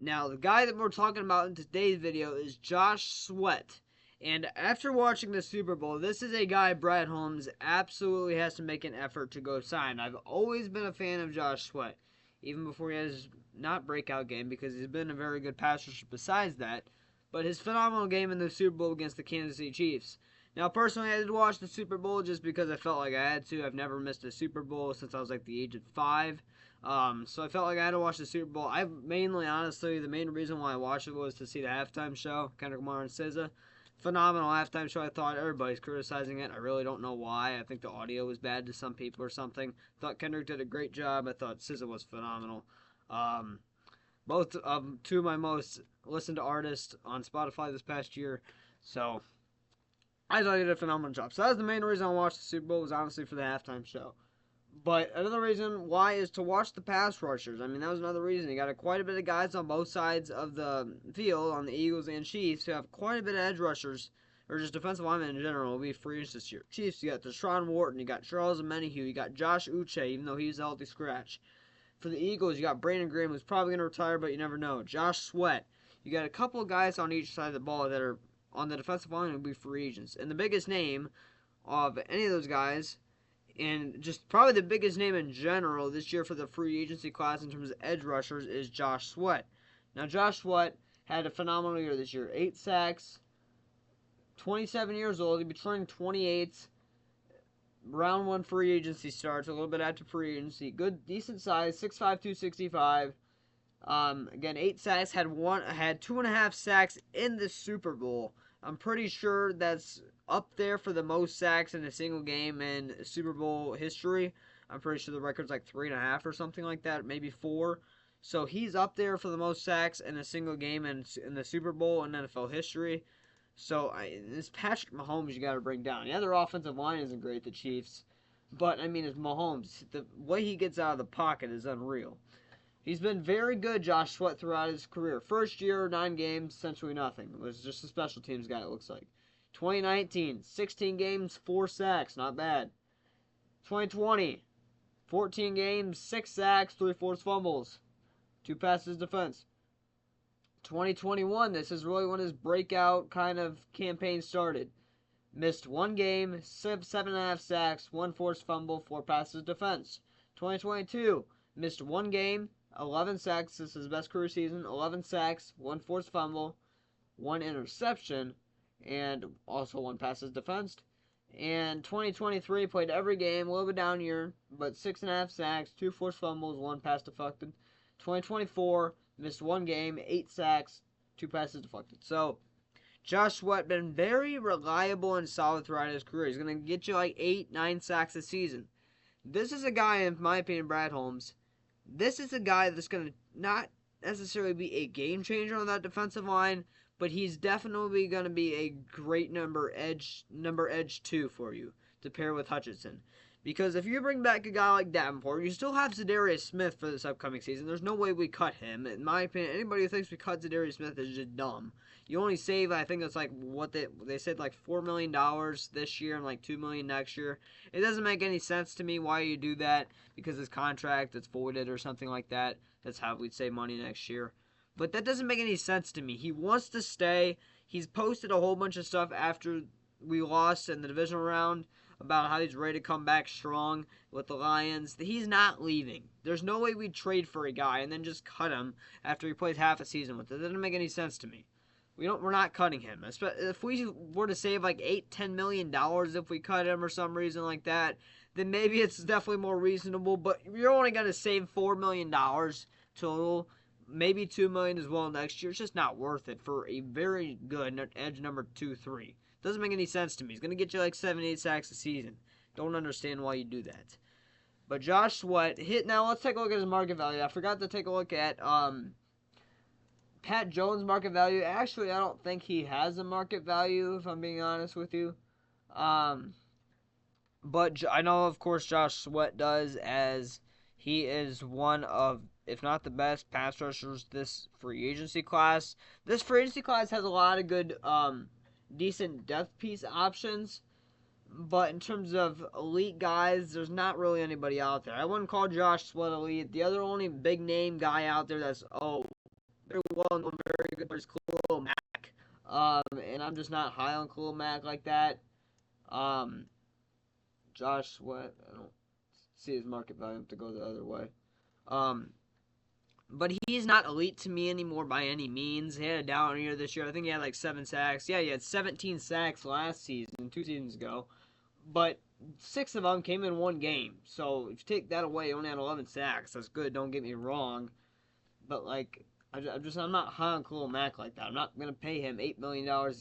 Now, the guy that we're talking about in today's video is Josh Sweat. And after watching the Super Bowl, this is a guy Brad Holmes absolutely has to make an effort to go sign. I've always been a fan of Josh Sweat, even before he has not breakout game, because he's been a very good passer besides that. But his phenomenal game in the Super Bowl against the Kansas City Chiefs. Now, personally, I did watch the Super Bowl just because I felt like I had to. I've never missed a Super Bowl since I was like the age of 5. So I felt like I had to watch the Super Bowl. I mainly, honestly, the main reason why I watched it was to see the halftime show, Kendrick Lamar and SZA. Phenomenal halftime show. I thought everybody's criticizing it. I really don't know why. I think the audio was bad to some people or something. Thought Kendrick did a great job. I thought SZA was phenomenal. Um, both of two of my most listened to artists on Spotify this past year. So I thought he did a phenomenal job. So that was the main reason I watched the Super Bowl, was honestly for the halftime show. But another reason why is to watch the pass rushers. I mean, that was another reason. You got quite a bit of guys on both sides of the field, on the Eagles and Chiefs, who have quite a bit of edge rushers, or just defensive linemen in general, will be free agents this year. Chiefs, you got Deshaun Wharton, you got Charles Omenihu, you got Josh Uche, even though he's a healthy scratch. For the Eagles, you got Brandon Graham, who's probably going to retire, but you never know. Josh Sweat. You got a couple of guys on each side of the ball that are on the defensive line who will be free agents. And the biggest name of any of those guys, and just probably the biggest name in general this year for the free agency class in terms of edge rushers, is Josh Sweat. Now, Josh Sweat had a phenomenal year this year. 8 sacks, 27 years old. He'll be turning 28. Round 1 free agency starts, a little bit after free agency. Good, decent size, 6'5", 265. Again, 8 sacks, had 2.5 sacks in the Super Bowl. I'm pretty sure that's up there for the most sacks in a single game in Super Bowl history. I'm pretty sure the record's like 3.5 or something like that, maybe 4. So he's up there for the most sacks in a single game in the Super Bowl in NFL history. So this Patrick Mahomes you got to bring down. Yeah, their offensive line isn't great, the Chiefs, but I mean it's Mahomes. The way he gets out of the pocket is unreal. He's been very good, Josh Sweat, throughout his career. First year, 9 games, essentially nothing. It was just a special teams guy, it looks like. 2019, 16 games, 4 sacks, not bad. 2020, 14 games, 6 sacks, 3 forced fumbles, 2 passes defense. 2021, this is really when his breakout kind of campaign started. Missed 1 game, 7.5 sacks, 1 forced fumble, 4 passes defense. 2022, missed 1 game, 11 sacks. This is his best career season. 11 sacks, 1 forced fumble, 1 interception, and also 1 passes defense. And 2023 played every game, a little bit down year, but 6.5 sacks, 2 forced fumbles, 1 pass deflected. 2024 missed 1 game, 8 sacks, 2 passes deflected. So Josh Sweat been very reliable and solid throughout his career. He's going to get you like 8, 9 sacks a season. This is a guy, in my opinion, Brad Holmes. This is a guy that's going to not necessarily be a game changer on that defensive line, but he's definitely going to be a great number edge 2 for you to pair with Hutchinson. Because if you bring back a guy like Davenport, you still have Zadarius Smith for this upcoming season. There's no way we cut him. In my opinion, anybody who thinks we cut Zadarius Smith is just dumb. You only save, I think it's like what they said, like $4 million this year and like $2 million next year. It doesn't make any sense to me why you do that, because his contract is voided or something like that. That's how we'd save money next year. But that doesn't make any sense to me. He wants to stay. He's posted a whole bunch of stuff after we lost in the divisional round about how he's ready to come back strong with the Lions. He's not leaving. There's no way we'd trade for a guy and then just cut him after he plays half a season with it. That doesn't make any sense to me. We're not cutting him. If we were to save like $8-10 million if we cut him or some reason like that, then maybe it's definitely more reasonable. But you're only going to save $4 million total, maybe $2 million as well next year. It's just not worth it for a very good edge number 2-3. Doesn't make any sense to me. He's going to get you like 7-8 sacks a season. Don't understand why you do that. But Josh Sweat hit. Now let's take a look at his market value. I forgot to take a look at Pat Jones' market value. Actually, I don't think he has a market value, if I'm being honest with you. But I know, of course, Josh Sweat does, as he is one of, if not the best, pass rushers this free agency class. This free agency class has a lot of good, decent depth piece options. But in terms of elite guys, there's not really anybody out there. I wouldn't call Josh Sweat elite. The other only big name guy out there that's very well known, very good player, Khalil Mack. And I'm just not high on Khalil Mack like that. Um, Josh Sweat, I don't see his market value. I have to go the other way. Um, but he's not elite to me anymore by any means. He had a down year this year. I think he had like 7 sacks. Yeah, he had 17 sacks last season, 2 seasons ago. But 6 of them came in one game. So if you take that away, he only had 11 sacks. That's good. Don't get me wrong. But like, I'm not high on Khalil Mack like that. I'm not gonna pay him $8 million.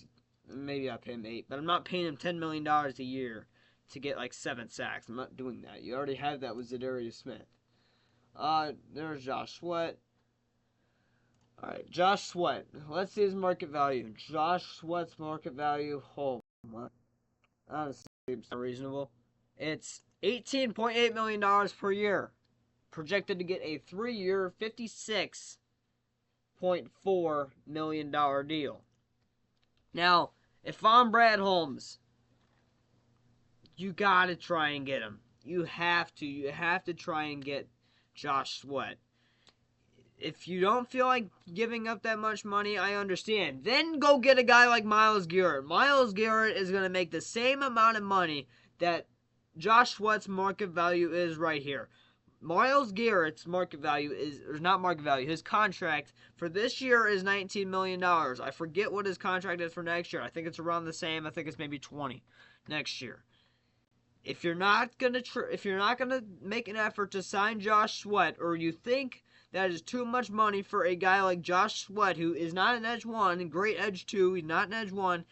Maybe I pay him 8, but I'm not paying him $10 million a year to get like 7 sacks. I'm not doing that. You already have that with Zadarius Smith. There's Josh Sweat. All right, Josh Sweat. Let's see his market value. Josh Sweat's market value. Oh, what? Honestly, it's not reasonable. It's $18.8 million per year. Projected to get a 3-year, $56.4 million deal. Now, if I'm Brad Holmes, you gotta try and get him. You have to. You have to try and get Josh Sweat. If you don't feel like giving up that much money, I understand. Then go get a guy like Myles Garrett. Myles Garrett is going to make the same amount of money that Josh Sweat's market value is right here. Myles Garrett's market value is, or not market value, his contract for this year is $19 million. I forget what his contract is for next year. I think it's around the same. I think it's maybe 20 next year. If you're not gonna make an effort to sign Josh Sweat, or you think that is too much money for a guy like Josh Sweat, who is not an edge one, great edge two, he's not an edge one,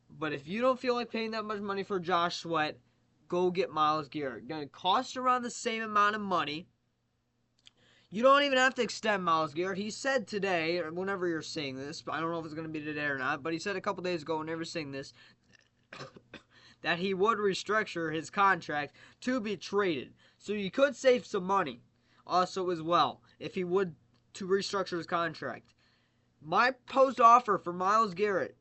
but if you don't feel like paying that much money for Josh Sweat, go get Myles Garrett. Gonna cost around the same amount of money. You don't even have to extend Myles Garrett. He said today, or whenever you're seeing this, but I don't know if it's going to be today or not, but he said a couple days ago, whenever you're seeing this, that he would restructure his contract to be traded. So you could save some money also as well if he would to restructure his contract. My proposed offer for Myles Garrett,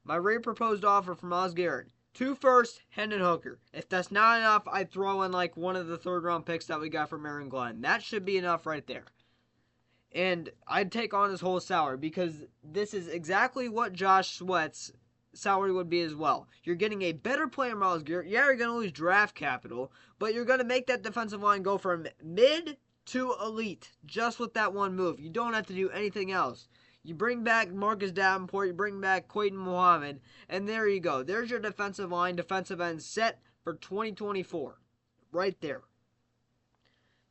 my rate proposed offer for Myles Garrett, 2 firsts, Hendon Hooker. If that's not enough, I'd throw in like one of the 3rd-round picks that we got from Aaron Glenn. That should be enough right there. And I'd take on his whole salary because this is exactly what Josh Sweat's salary would be as well. You're getting a better player, Myles Garrett. Yeah, you're going to lose draft capital, but you're going to make that defensive line go from mid to elite just with that one move. You don't have to do anything else. You bring back Marcus Davenport, you bring back Quayton Muhammad, and there you go. There's your defensive line, defensive end set for 2024. Right there.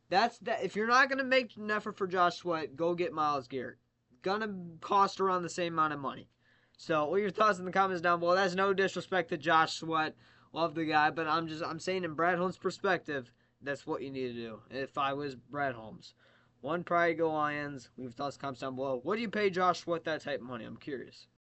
That's that. If you're not going to make an effort for Josh Sweat, go get Myles Garrett. Gonna cost around the same amount of money. So, what are your thoughts in the comments down below? That's no disrespect to Josh Sweat. Love the guy, but I'm saying in Brad Holmes' perspective, that's what you need to do. If I was Brad Holmes. One Pride Go Lions. Leave thoughts in the comments down below. What do you pay Josh Sweat that type of money? I'm curious.